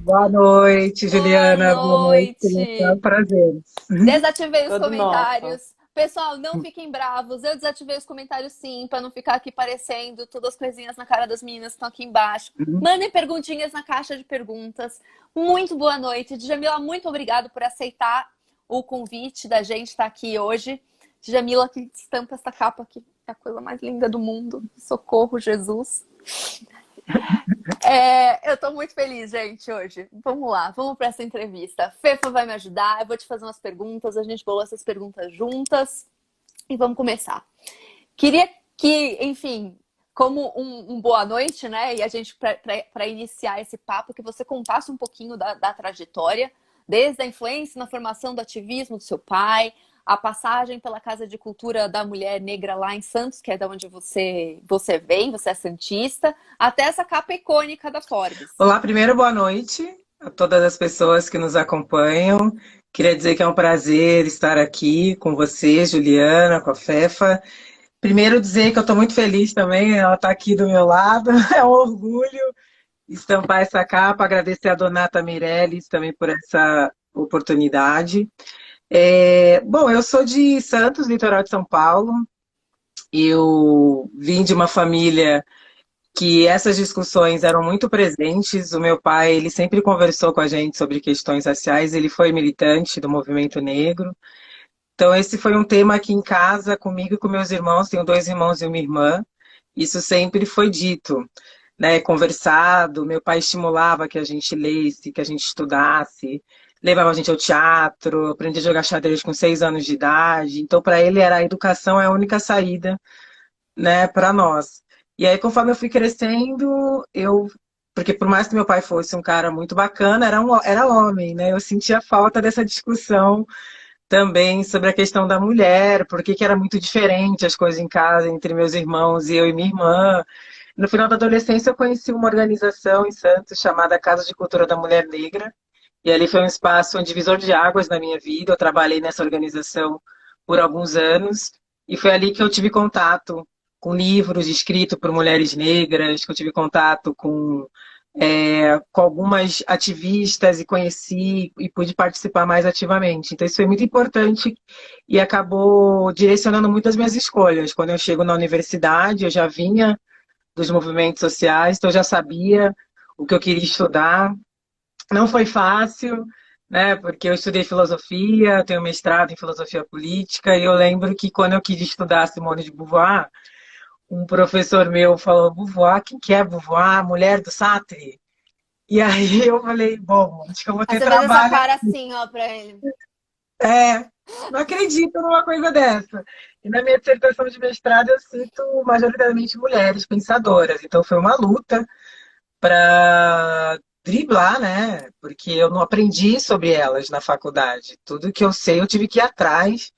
Boa noite, Boa Juliana. Boa noite. É um noite! prazer. Desativei os Todo nosso. comentários. Pessoal, não fiquem bravos. Eu desativei os comentários sim, para não ficar aqui parecendo todas as coisinhas na cara das meninas que estão aqui embaixo. Mandem perguntinhas na caixa de perguntas. Muito boa noite. Djamila, muito obrigado por aceitar o convite da gente estar aqui hoje. Djamila, que estampa essa capa aqui. É a coisa mais linda do mundo. Socorro, Jesus. Eu tô muito feliz, gente, hoje. Vamos lá, vamos para essa entrevista. A Fefa vai me ajudar, eu vou te fazer umas perguntas, a gente bolou essas perguntas juntas e vamos começar. Queria que, enfim, como um boa noite, né? E a gente, para iniciar esse papo, que você contasse um pouquinho da trajetória, desde a influência na formação do ativismo do seu pai, a passagem pela Casa de Cultura da Mulher Negra lá em Santos, que é da onde você vem, você é santista, até essa capa icônica da Forbes. Olá, primeiro, boa noite a todas as pessoas que nos acompanham. Queria dizer que é um prazer estar aqui com você, Juliana, com a Fefa. Primeiro, dizer que eu estou muito feliz também, ela está aqui do meu lado, é um orgulho estampar essa capa. Agradecer a Donata Meirelles também por essa oportunidade. Bom, eu sou de Santos, litoral de São Paulo. Eu vim de uma família que essas discussões eram muito presentes. O meu pai, ele sempre conversou com a gente sobre questões raciais, ele foi militante do movimento negro. Então esse foi um tema aqui em casa, comigo e com meus irmãos, tenho dois irmãos e uma irmã. Isso sempre foi dito, né, conversado. Meu pai estimulava que a gente lesse, que a gente estudasse, levava a gente ao teatro, aprendi a jogar xadrez com 6 anos de idade. Então para ele era a educação é a única saída, né, para nós. E aí, conforme eu fui crescendo, porque por mais que meu pai fosse um cara muito bacana, era homem, né? Eu sentia falta dessa discussão também sobre a questão da mulher, porque que era muito diferente as coisas em casa entre meus irmãos e eu e minha irmã. No final da adolescência, eu conheci uma organização em Santos chamada Casa de Cultura da Mulher Negra, e ali foi um espaço, um divisor de águas na minha vida. Eu trabalhei nessa organização por alguns anos, e foi ali que eu tive contato com livros escritos por mulheres negras, que eu tive contato com algumas ativistas e conheci e pude participar mais ativamente. Então isso foi muito importante e acabou direcionando muito as minhas escolhas. Quando eu chego na universidade, eu já vinha dos movimentos sociais, então eu já sabia o que eu queria estudar. Não foi fácil, né? Porque eu estudei filosofia, tenho mestrado em filosofia política, e eu lembro que quando eu quis estudar Simone de Beauvoir, um professor meu falou: Beauvoir, quem que é Beauvoir? A mulher do Sartre? E aí eu falei: bom, acho que eu vou Aí ter você fez essa trabalho. cara assim, ó, pra ele. É, não acredito numa coisa dessa. E na minha dissertação de mestrado eu cito majoritariamente mulheres pensadoras, então foi uma luta para driblar, né? Porque eu não aprendi sobre elas na faculdade. Tudo que eu sei eu tive que ir atrás.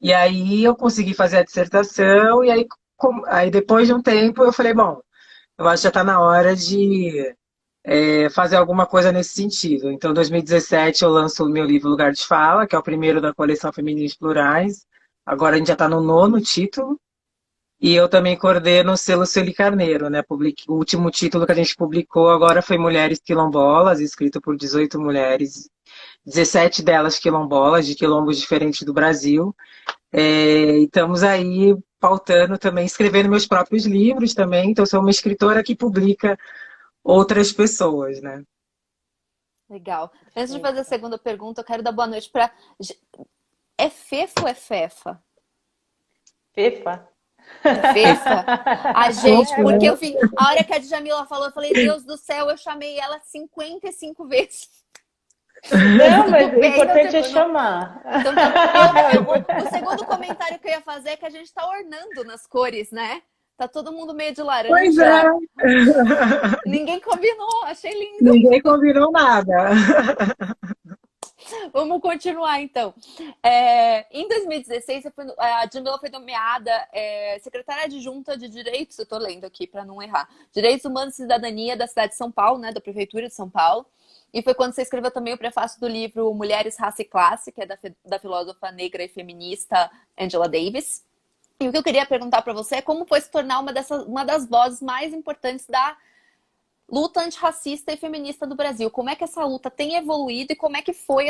E aí eu consegui fazer a dissertação, e aí depois de um tempo eu falei, bom, eu acho que já está na hora de fazer alguma coisa nesse sentido. Então, em 2017, eu lanço o meu livro Lugar de Fala, que é o primeiro da coleção Femininos Plurais. Agora a gente já está no nono título. E eu também coordeno o selo Celi Carneiro, né? O último título que a gente publicou agora foi Mulheres Quilombolas, escrito por 18 mulheres, 17 delas quilombolas, de quilombos diferentes do Brasil. E estamos aí pautando também, escrevendo meus próprios livros também. Então, sou uma escritora que publica outras pessoas, né? Legal. Antes de fazer a segunda pergunta, eu quero dar boa noite pra. É Fefa ou é Fefa? FIFA. É Fefa? A gente, porque eu vi. A hora que a Djamila falou, eu falei, Deus do céu, eu chamei ela 55 vezes. Mas Não, tudo mas o bem, não tem importante é problema. chamar. Então, o segundo comentário que eu ia fazer é que a gente tá ornando nas cores, né? Tá todo mundo meio de Pois é, laranja. Ninguém combinou, achei lindo. ninguém combinou nada. Vamos continuar então. Em 2016, a Jamila foi nomeada secretária adjunta de Direitos, eu estou lendo aqui para não errar, Direitos Humanos e Cidadania da cidade de São Paulo, né, da Prefeitura de São Paulo. E foi quando você escreveu também o prefácio do livro Mulheres, Raça e Classe, que é da filósofa negra e feminista Angela Davis. E o que eu queria perguntar para você é como foi se tornar uma das vozes mais importantes da luta antirracista e feminista do Brasil. Como é que essa luta tem evoluído e como é que foi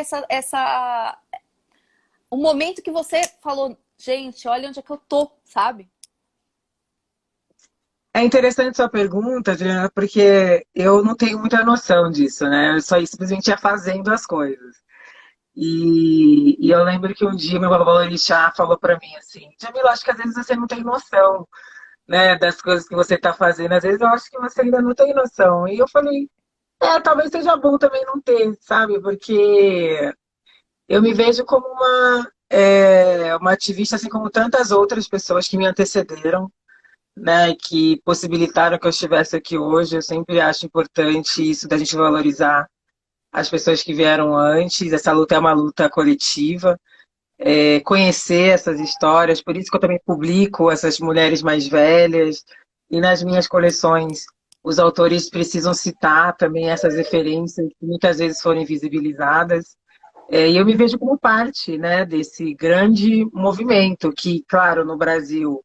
o momento que você falou, gente, olha onde é que eu tô, sabe? É interessante sua pergunta, Adriana, porque eu não tenho muita noção disso, né? Eu só simplesmente ia fazendo as coisas. E eu lembro que um dia meu babalorixá falou para mim assim, Jamila, acho que às vezes você não tem noção, né, das coisas que você está fazendo. Às vezes eu acho que você ainda não tem noção. E eu falei, talvez seja bom também não ter, sabe? Porque eu me vejo como uma ativista, assim como tantas outras pessoas que me antecederam, né, que possibilitaram que eu estivesse aqui hoje. Eu sempre acho importante isso da gente valorizar as pessoas que vieram antes. Essa luta é uma luta coletiva. Conhecer essas histórias, por isso que eu também publico essas mulheres mais velhas, e nas minhas coleções os autores precisam citar também essas referências que muitas vezes foram invisibilizadas. E eu me vejo como parte, né, desse grande movimento que, claro, no Brasil,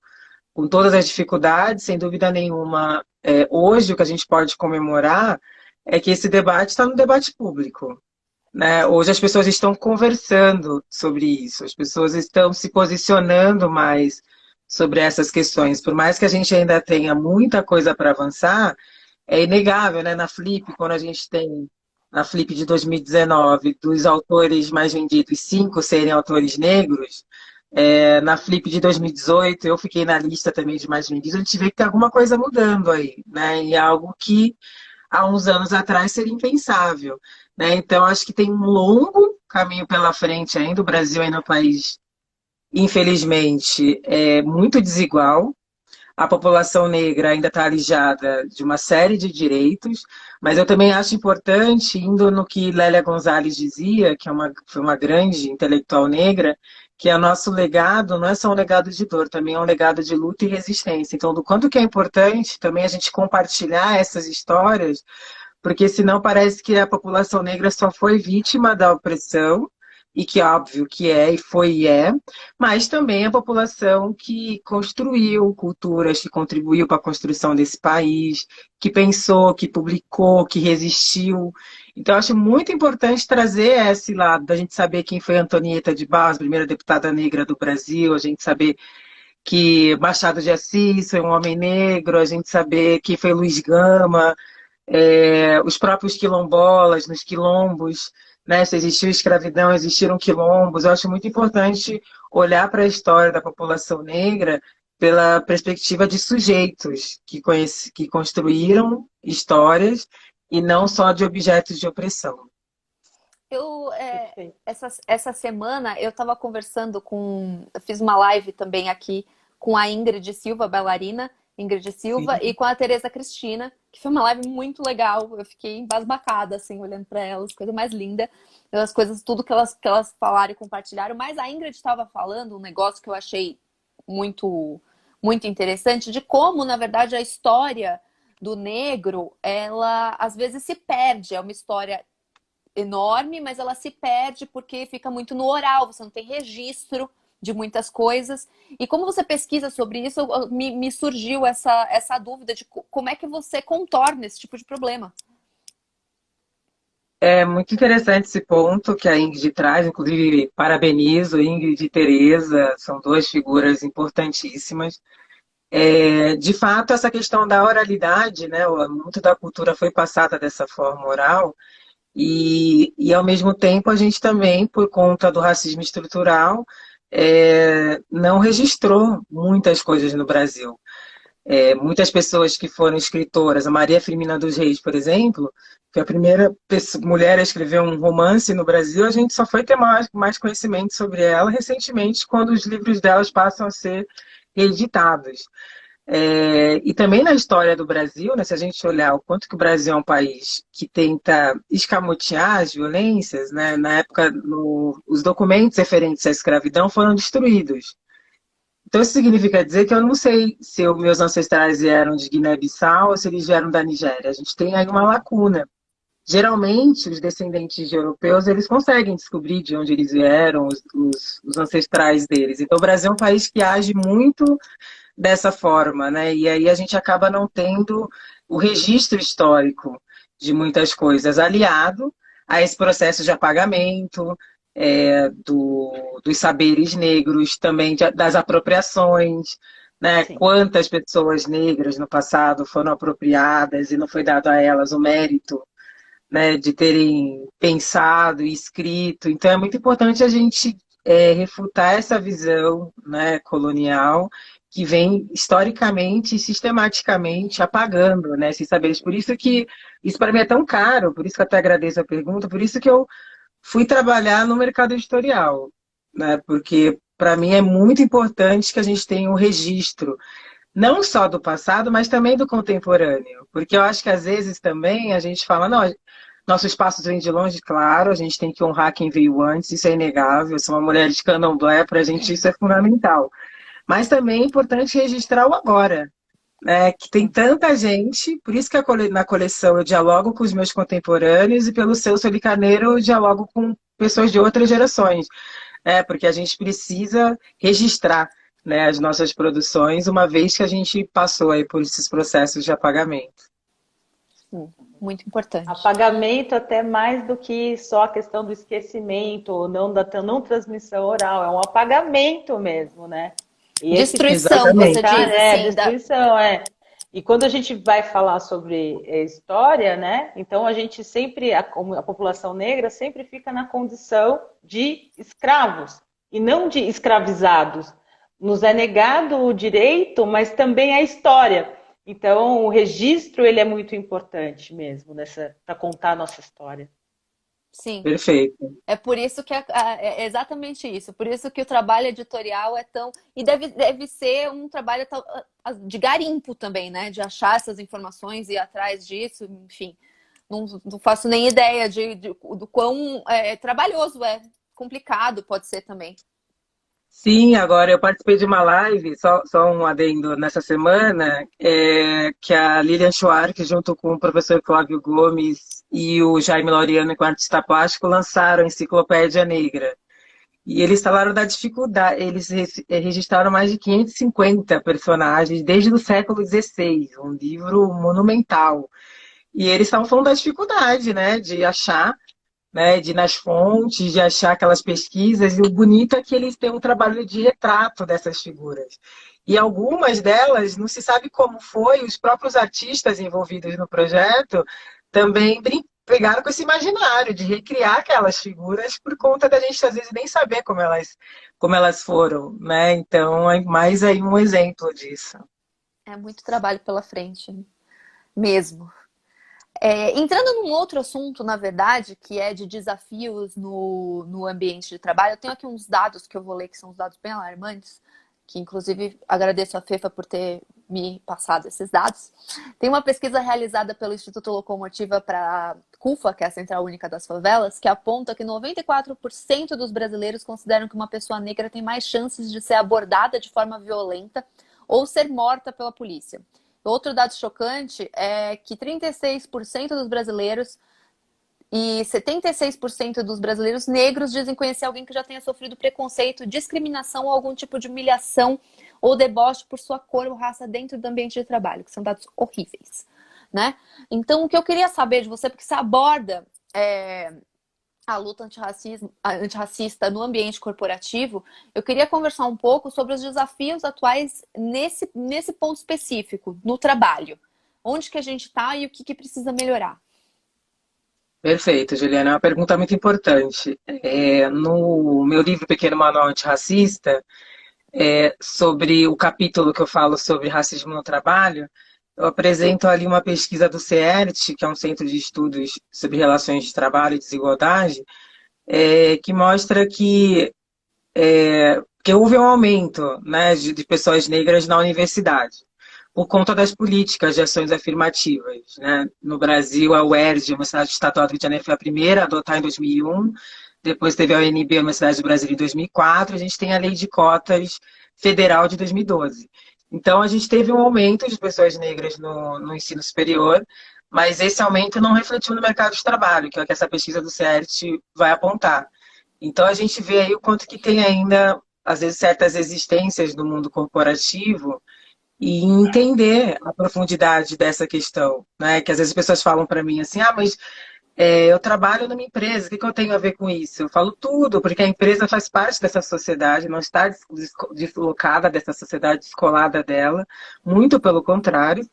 com todas as dificuldades, sem dúvida nenhuma, hoje o que a gente pode comemorar é que esse debate está no debate público, né? Hoje as pessoas estão conversando sobre isso, as pessoas estão se posicionando mais sobre essas questões. Por mais que a gente ainda tenha muita coisa para avançar, é inegável, né? Na Flip, quando a gente tem, na Flip de 2019, dos autores mais vendidos, 5 serem autores negros, na Flip de 2018, eu fiquei na lista também de mais vendidos, a gente vê que tem alguma coisa mudando aí, né? E é algo que há uns anos atrás seria impensável, né? Então, acho que tem um longo caminho pela frente ainda. O Brasil ainda é um país, infelizmente, muito desigual. A população negra ainda está alijada de uma série de direitos, mas eu também acho importante, indo no que Lélia Gonzalez dizia, que foi uma grande intelectual negra, que o nosso legado não é só um legado de dor, também é um legado de luta e resistência. Então, do quanto que é importante também a gente compartilhar essas histórias, porque senão parece que a população negra só foi vítima da opressão, e que óbvio que é, e foi e é, mas também a população que construiu culturas, que contribuiu para a construção desse país, que pensou, que publicou, que resistiu. Então, acho muito importante trazer esse lado, da gente saber quem foi Antonieta de Barros, primeira deputada negra do Brasil, a gente saber que Machado de Assis foi um homem negro, a gente saber quem foi Luiz Gama, os próprios quilombolas, nos quilombos, né? Se existiu escravidão, existiram quilombos. Eu acho muito importante olhar para a história da população negra pela perspectiva de sujeitos que construíram histórias e não só de objetos de opressão. Perfeito. Essa semana eu estava conversando eu fiz uma live também aqui com a Ingrid Silva, bailarina, Ingrid Silva, Sim. e com a Tereza Cristina, que foi uma live muito legal. Eu fiquei embasbacada, assim, olhando para elas, coisa mais linda. As coisas, tudo que elas falaram e compartilharam. Mas a Ingrid estava falando um negócio que eu achei muito, muito interessante, de como, na verdade, a história do negro, ela às vezes se perde. É uma história enorme, mas ela se perde porque fica muito no oral, você não tem registro de muitas coisas. E como você pesquisa sobre isso, me surgiu essa dúvida de como é que você contorna esse tipo de problema. É muito interessante esse ponto que a Ingrid traz, inclusive parabenizo Ingrid e Tereza, são duas figuras importantíssimas. De fato, essa questão da oralidade, né, muito da cultura foi passada dessa forma oral, e ao mesmo tempo a gente também, por conta do racismo estrutural, não registrou muitas coisas no Brasil. Muitas pessoas que foram escritoras, a Maria Firmina dos Reis, por exemplo, foi a primeira mulher a escrever um romance no Brasil, a gente só foi ter mais conhecimento sobre ela recentemente, quando os livros delas passam a ser reeditados. E também na história do Brasil, né, se a gente olhar o quanto que o Brasil é um país que tenta escamotear as violências, né, na época os documentos referentes à escravidão foram destruídos. Então isso significa dizer que eu não sei se os meus ancestrais vieram de Guiné-Bissau ou se eles vieram da Nigéria. A gente tem aí uma lacuna. Geralmente, os descendentes de europeus, eles conseguem descobrir de onde eles vieram, os ancestrais deles. Então o Brasil é um país que age muito dessa forma, né? E aí a gente acaba não tendo o registro histórico de muitas coisas, aliado a esse processo de apagamento dos saberes negros, também das apropriações, né? Sim. Quantas pessoas negras no passado foram apropriadas e não foi dado a elas o mérito, né, de terem pensado e escrito. Então é muito importante a gente refutar essa visão, né, colonial que vem historicamente e sistematicamente apagando, né, esses saberes. Por isso que isso para mim é tão caro, por isso que eu até agradeço a pergunta, por isso que eu fui trabalhar no mercado editorial, né, porque para mim é muito importante que a gente tenha um registro não só do passado, mas também do contemporâneo. Porque eu acho que às vezes também a gente fala, não, nosso espaço vem de longe, claro, a gente tem que honrar quem veio antes, isso é inegável. Eu sou uma mulher de candomblé, para a gente isso é fundamental. Mas também é importante registrar o agora, né? Que tem tanta gente, por isso que na coleção eu dialogo com os meus contemporâneos e pelo seu Soli Carneiro eu dialogo com pessoas de outras gerações, né? Porque a gente precisa registrar, né, as nossas produções, uma vez que a gente passou aí por esses processos de apagamento. Muito importante. Apagamento até mais do que só a questão do esquecimento ou não da não transmissão oral, é um apagamento mesmo, né? E Destruição, Exatamente. você diz assim. destruição, é. E quando a gente vai falar sobre história, né? Então a gente sempre, a população negra sempre fica na condição de escravos e não de escravizados. Nos é negado o direito, mas também a história. Então, o registro ele é muito importante mesmo para contar a nossa história. Sim. Perfeito. É por isso que é exatamente isso. Por isso que o trabalho editorial é tão. E deve ser um trabalho de garimpo também, né? De achar essas informações e ir atrás disso, enfim. Não faço nem ideia do quão trabalhoso é. Complicado pode ser também. Sim, agora eu participei de uma live, só um adendo nessa semana, que a Lilian Schwartz, junto com o professor Cláudio Gomes e o Jaime Laureano, com artista plástico, lançaram a Enciclopédia Negra. E eles falaram da dificuldade, eles registraram mais de 550 personagens desde o século XVI, um livro monumental. E eles estavam falando da dificuldade, né, de achar, né, de ir nas fontes, de achar aquelas pesquisas, e o bonito é que eles têm um trabalho de retrato dessas figuras. E algumas delas, não se sabe como foi, os próprios artistas envolvidos no projeto também pegaram com esse imaginário de recriar aquelas figuras por conta da gente, às vezes, nem saber como elas foram, né? Então, é mais aí um exemplo disso. É muito trabalho pela frente, mesmo. Entrando num outro assunto, na verdade, que é de desafios no ambiente de trabalho, eu tenho aqui uns dados que eu vou ler, que são os dados bem alarmantes, que inclusive agradeço a Fefa por ter me passado esses dados. Tem uma pesquisa realizada pelo Instituto Locomotiva para CUFA, que é a Central Única das Favelas, que aponta que 94% dos brasileiros consideram que uma pessoa negra tem mais chances de ser abordada de forma violenta ou ser morta pela polícia. Outro dado chocante é que 36% dos brasileiros e 76% dos brasileiros negros dizem conhecer alguém que já tenha sofrido preconceito, discriminação ou algum tipo de humilhação ou deboche por sua cor ou raça dentro do ambiente de trabalho, que são dados horríveis, né? Então, o que eu queria saber de você, porque você aborda a luta antirracista no ambiente corporativo, eu queria conversar um pouco sobre os desafios atuais nesse ponto específico, no trabalho. Onde que a gente está e o que precisa melhorar? Perfeito, Juliana. É uma pergunta muito importante. No meu livro Pequeno Manual Antirracista, sobre o capítulo que eu falo sobre racismo no trabalho, eu apresento ali uma pesquisa do CERT, que é um centro de estudos sobre relações de trabalho e desigualdade, que mostra que houve um aumento, né, de pessoas negras na universidade, por conta das políticas de ações afirmativas, né? No Brasil, a UERJ, a Universidade Estadual do Rio de Janeiro, foi a primeira a adotar em 2001, depois teve a UNB, a Universidade do Brasil, em 2004, a gente tem a Lei de Cotas Federal de 2012. Então, a gente teve um aumento de pessoas negras no ensino superior, mas esse aumento não refletiu no mercado de trabalho, que é o que essa pesquisa do CERT vai apontar. Então, a gente vê aí o quanto que tem ainda, às vezes, certas existências no mundo corporativo e entender a profundidade dessa questão, né? Que às vezes as pessoas falam para mim assim, mas eu trabalho numa empresa, o que eu tenho a ver com isso? Eu falo tudo, porque a empresa faz parte dessa sociedade, não está deslocada dessa sociedade, descolada dela, muito pelo contrário.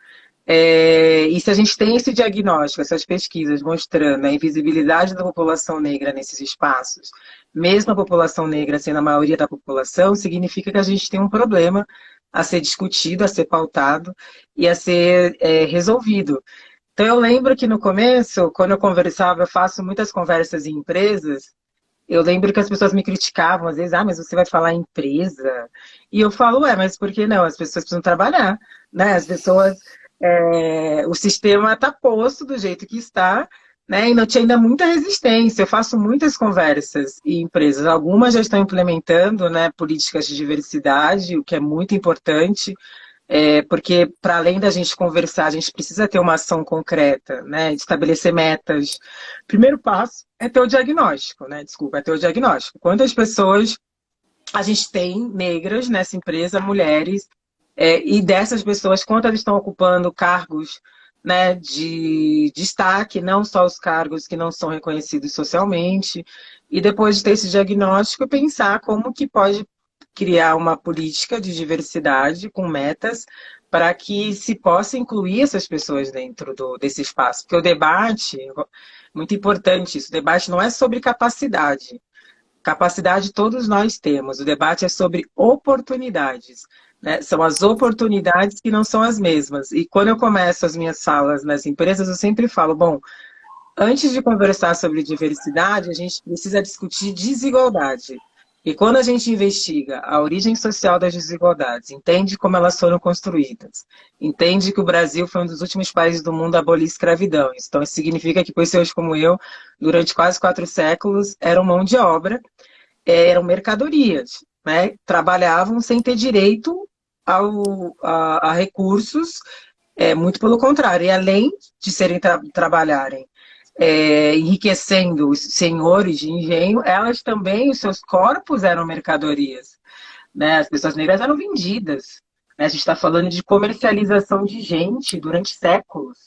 E se a gente tem esse diagnóstico, essas pesquisas mostrando a invisibilidade da população negra nesses espaços, mesmo a população negra sendo a maioria da população, significa que a gente tem um problema a ser discutido, a ser pautado e a ser resolvido. Então, eu lembro que no começo, quando eu conversava, eu faço muitas conversas em empresas, eu lembro que as pessoas me criticavam, às vezes, mas você vai falar em empresa? E eu falo, mas por que não? As pessoas precisam trabalhar, né? As pessoas, o sistema está posto do jeito que está, né? E não tinha ainda muita resistência. Eu faço muitas conversas em empresas. Algumas já estão implementando, né, políticas de diversidade, o que é muito importante. Porque, para além da gente conversar, a gente precisa ter uma ação concreta, né? Estabelecer metas. Primeiro passo é ter o diagnóstico, né? Desculpa, é ter o diagnóstico. Quantas pessoas a gente tem negras nessa empresa, mulheres, e dessas pessoas, quantas estão ocupando cargos, né, de destaque, não só os cargos que não são reconhecidos socialmente, e depois de ter esse diagnóstico, pensar como que pode criar uma política de diversidade com metas para que se possa incluir essas pessoas dentro desse espaço. Porque o debate, muito importante isso, o debate não é sobre capacidade. Capacidade todos nós temos, o debate é sobre oportunidades. Né? São as oportunidades que não são as mesmas. E quando eu começo as minhas falas nas empresas, eu sempre falo, bom, antes de conversar sobre diversidade, a gente precisa discutir desigualdade. E quando a gente investiga a origem social das desigualdades, entende como elas foram construídas, entende que o Brasil foi um dos últimos países do mundo a abolir escravidão. Então, isso significa que pessoas como eu, durante quase 4 séculos, eram mão de obra, eram mercadorias, né? Trabalhavam sem ter direito a recursos, muito pelo contrário. E além de trabalharem enriquecendo os senhores de engenho, elas também, os seus corpos eram mercadorias. Né? As pessoas negras eram vendidas. Né? A gente está falando de comercialização de gente durante séculos.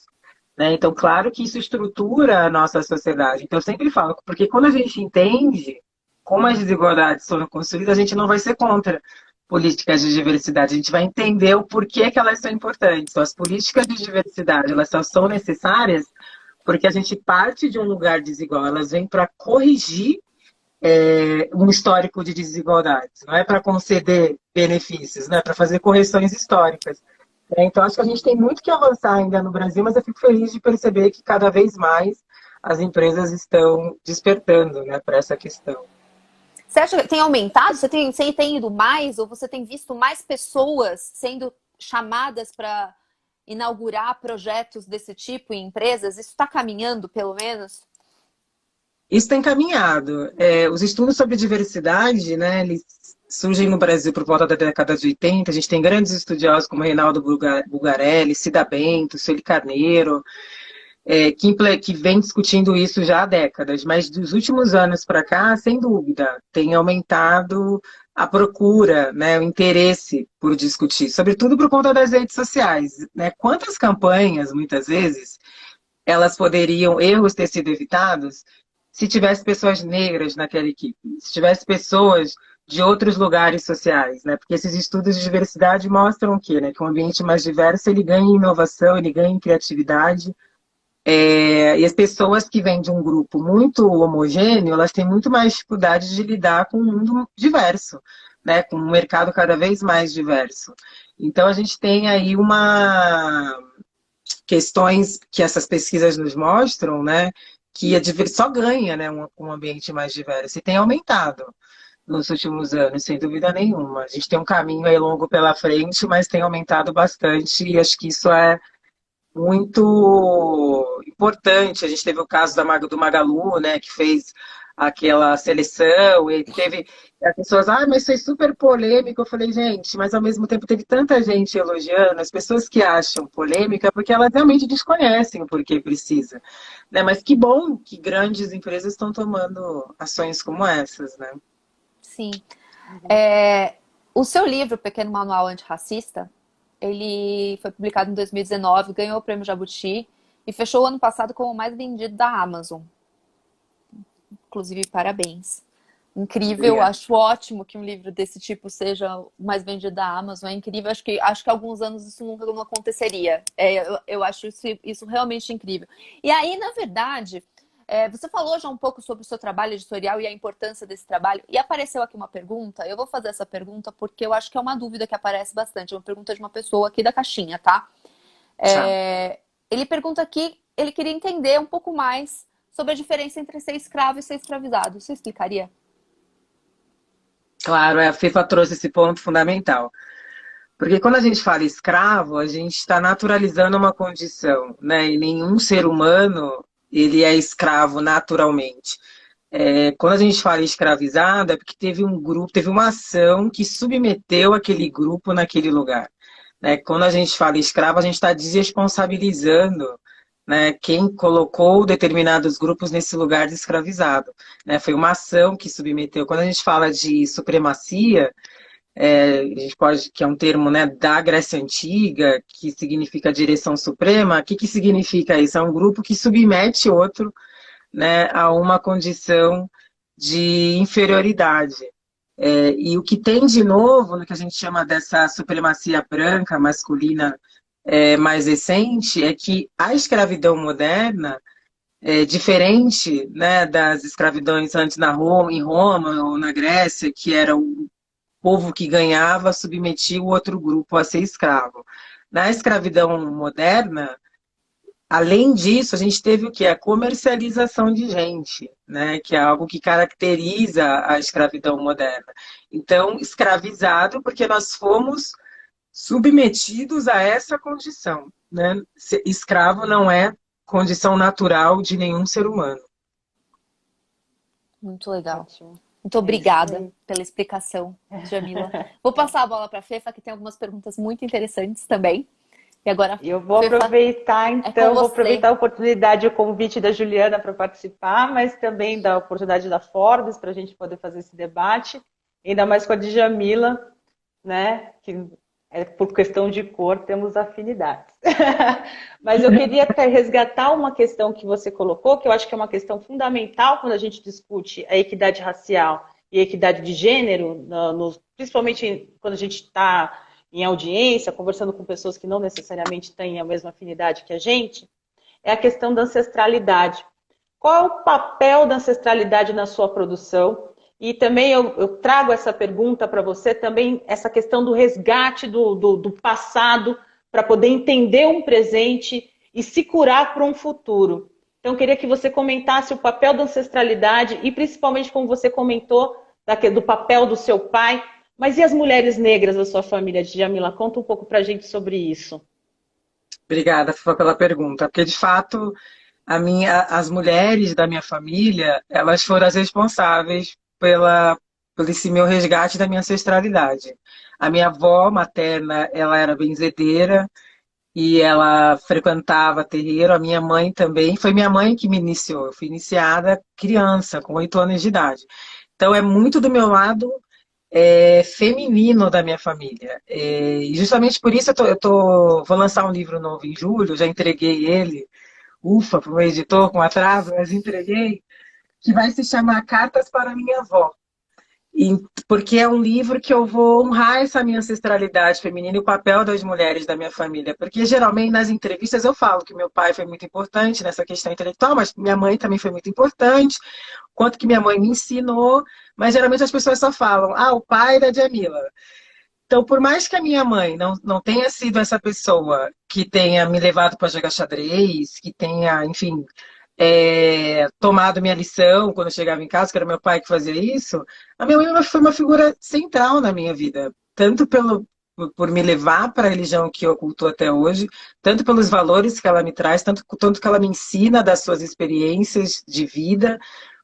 Né? Então, claro que isso estrutura a nossa sociedade. Então, eu sempre falo, porque quando a gente entende como as desigualdades foram construídas, a gente não vai ser contra políticas de diversidade, a gente vai entender o porquê que elas são importantes. Então, as políticas de diversidade, elas só são necessárias porque a gente parte de um lugar desigual, elas vêm para corrigir um histórico de desigualdades, não é para conceder benefícios, não é para fazer correções históricas. Então, acho que a gente tem muito que avançar ainda no Brasil, mas eu fico feliz de perceber que cada vez mais as empresas estão despertando, né, para essa questão. Você acha que tem aumentado? Você tem ido mais? Ou você tem visto mais pessoas sendo chamadas para inaugurar projetos desse tipo em empresas? Isso está caminhando, pelo menos? Isso tem caminhado. Os estudos sobre diversidade, né, eles surgem no Brasil por volta da década de 80. A gente tem grandes estudiosos como Reinaldo Bulgarelli, Cida Bento, Sueli Carneiro, que vem discutindo isso já há décadas. Mas dos últimos anos para cá, sem dúvida, tem aumentado a procura, né, o interesse por discutir, sobretudo por conta das redes sociais. Né? Quantas campanhas, muitas vezes, elas poderiam, erros ter sido evitados se tivesse pessoas negras naquela equipe, se tivesse pessoas de outros lugares sociais, né? Porque esses estudos de diversidade mostram o quê? Né? Que um ambiente mais diverso, ele ganha em inovação, ele ganha em criatividade, e as pessoas que vêm de um grupo muito homogêneo, elas têm muito mais dificuldade de lidar com um mundo diverso, né? Com um mercado cada vez mais diverso. Então, a gente tem aí questões que essas pesquisas nos mostram, né? Que só ganha, né, um ambiente mais diverso. E tem aumentado nos últimos anos, sem dúvida nenhuma. A gente tem um caminho aí longo pela frente, mas tem aumentado bastante e acho que isso é muito importante. A gente teve o caso do Magalu, né, que fez aquela seleção e teve as pessoas, mas foi super polêmico. Eu falei, gente, mas ao mesmo tempo teve tanta gente elogiando, as pessoas que acham polêmica porque elas realmente desconhecem o porquê precisa, né? Mas que bom que grandes empresas estão tomando ações como essas, né? Sim. O seu livro, Pequeno Manual Antirracista, ele foi publicado em 2019, ganhou o prêmio Jabuti e fechou o ano passado como o mais vendido da Amazon. Inclusive, parabéns. Incrível, Obrigada. acho ótimo que um livro desse tipo seja o mais vendido da Amazon. É incrível, acho que há alguns anos isso nunca não aconteceria. Eu acho isso realmente incrível. E aí, na verdade, você falou já um pouco sobre o seu trabalho editorial e a importância desse trabalho. E apareceu aqui uma pergunta. Eu vou fazer essa pergunta porque eu acho que é uma dúvida que aparece bastante. É uma pergunta de uma pessoa aqui da caixinha, tá? Tá. Ele pergunta aqui, ele queria entender um pouco mais sobre a diferença entre ser escravo e ser escravizado. Você explicaria? Claro, a FIFA trouxe esse ponto fundamental. Porque quando a gente fala escravo, a gente está naturalizando uma condição, né? E nenhum ser humano, ele é escravo naturalmente. Quando a gente fala escravizado, é porque teve um grupo, teve uma ação que submeteu aquele grupo naquele lugar, né? Quando a gente fala escravo, a gente está desresponsabilizando, né, quem colocou determinados grupos nesse lugar de escravizado, né? Foi uma ação que submeteu. Quando a gente fala de supremacia, a gente pode, que é um termo, né, da Grécia Antiga, que significa direção suprema, o que, que significa isso? É um grupo que submete outro, né, a uma condição de inferioridade. E o que tem de novo, no que a gente chama dessa supremacia branca, masculina, mais recente, é que a escravidão moderna é diferente, né, das escravidões antes em Roma ou na Grécia, que era o povo que ganhava submetia o outro grupo a ser escravo. Na escravidão moderna, além disso, a gente teve o que? A comercialização de gente, né? Que é algo que caracteriza a escravidão moderna. Então, escravizado porque nós fomos submetidos a essa condição, né? Escravo não é condição natural de nenhum ser humano. Muito legal. Ótimo. Muito obrigada pela explicação, Jamila. Vou passar a bola para a Fefa, que tem algumas perguntas muito interessantes também. E agora, Eu vou Fefa, aproveitar, então, vou você. aproveitar a oportunidade, o convite da Juliana para participar, mas também da oportunidade da Forbes para a gente poder fazer esse debate, ainda mais com a Djamila, né? Que por questão de cor temos afinidades. Mas eu queria até resgatar uma questão que você colocou, que eu acho que é uma questão fundamental quando a gente discute a equidade racial e a equidade de gênero, principalmente quando a gente está em audiência, conversando com pessoas que não necessariamente têm a mesma afinidade que a gente, é a questão da ancestralidade. Qual é o papel da ancestralidade na sua produção? E também eu trago essa pergunta para você, também essa questão do resgate do passado, para poder entender um presente e se curar para um futuro. Então, eu queria que você comentasse o papel da ancestralidade e principalmente, como você comentou, do papel do seu pai. Mas e as mulheres negras da sua família, Djamila? Conta um pouco para a gente sobre isso. Obrigada, Fifa, pela pergunta, porque de fato as mulheres da minha família, elas foram as responsáveis por esse meu resgate da minha ancestralidade. A minha avó materna, ela era benzedeira e ela frequentava terreiro. A minha mãe também, foi minha mãe que me iniciou. Eu fui iniciada criança, com 8 anos de idade. Então é muito do meu lado feminino da minha família. E justamente por isso vou lançar um livro novo em julho, já entreguei ele, ufa, para o editor com atraso, mas entreguei, que vai se chamar Cartas para Minha Avó. Porque é um livro que eu vou honrar essa minha ancestralidade feminina e o papel das mulheres da minha família. Porque geralmente nas entrevistas eu falo que meu pai foi muito importante nessa questão intelectual, mas minha mãe também foi muito importante, quanto que minha mãe me ensinou, mas geralmente as pessoas só falam, o pai da Djamila. Então, por mais que a minha mãe não tenha sido essa pessoa que tenha me levado para jogar xadrez, que tenha, enfim, tomado minha lição quando eu chegava em casa, que era meu pai que fazia isso, a minha mãe foi uma figura central na minha vida, tanto por me levar para a religião que eu cultuo até hoje, tanto pelos valores que ela me traz, tanto que ela me ensina das suas experiências de vida,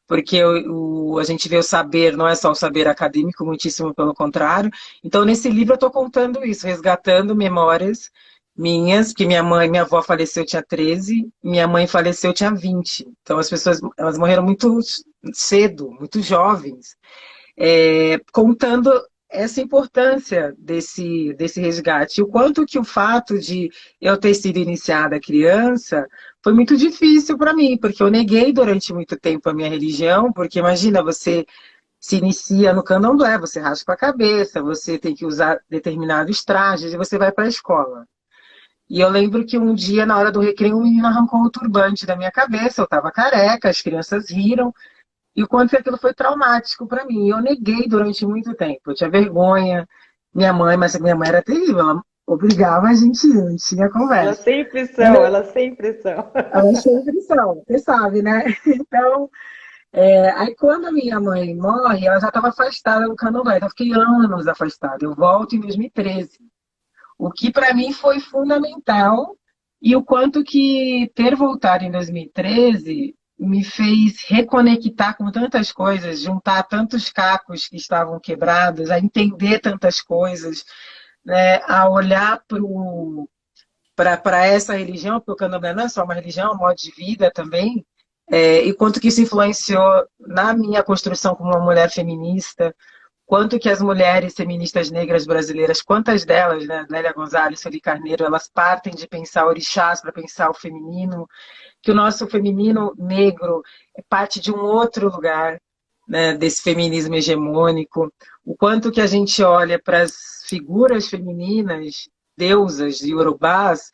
porque a gente vê o saber, não é só o saber acadêmico, muitíssimo pelo contrário. Então, nesse livro eu estou contando isso, resgatando memórias minhas, porque minha avó faleceu, eu tinha 13, minha mãe faleceu, eu tinha 20. Então, as pessoas, elas morreram muito cedo, muito jovens, contando essa importância desse resgate. O quanto que o fato de eu ter sido iniciada criança foi muito difícil para mim, porque eu neguei durante muito tempo a minha religião, porque imagina, você se inicia no candomblé, você raspa a cabeça, você tem que usar determinados trajes e você vai para a escola. E eu lembro que um dia, na hora do recreio, um menino arrancou o turbante da minha cabeça, eu estava careca, as crianças riram, e o quanto que aquilo foi traumático para mim. Eu neguei durante muito tempo. Eu tinha vergonha. Minha mãe, mas a minha mãe era terrível. Ela obrigava a gente ir, não tinha Elas conversa. sempre são, elas sempre são. Elas sempre são, você sabe, né? Então, aí quando a minha mãe morre, ela já estava afastada do candomblé. Então, eu fiquei anos afastada. Eu volto em 2013. O que para mim foi fundamental e o quanto que ter voltado em 2013 me fez reconectar com tantas coisas, juntar tantos cacos que estavam quebrados, a entender tantas coisas, né, a olhar para essa religião, porque o candomblé não é só uma religião, é um modo de vida também, e quanto que isso influenciou na minha construção como uma mulher feminista, quanto que as mulheres feministas negras brasileiras, quantas delas, né, Lélia Gonzalez, Sueli Carneiro, elas partem de pensar orixás para pensar o feminino, que o nosso feminino negro é parte de um outro lugar, né, desse feminismo hegemônico, o quanto que a gente olha para as figuras femininas, deusas iorubás,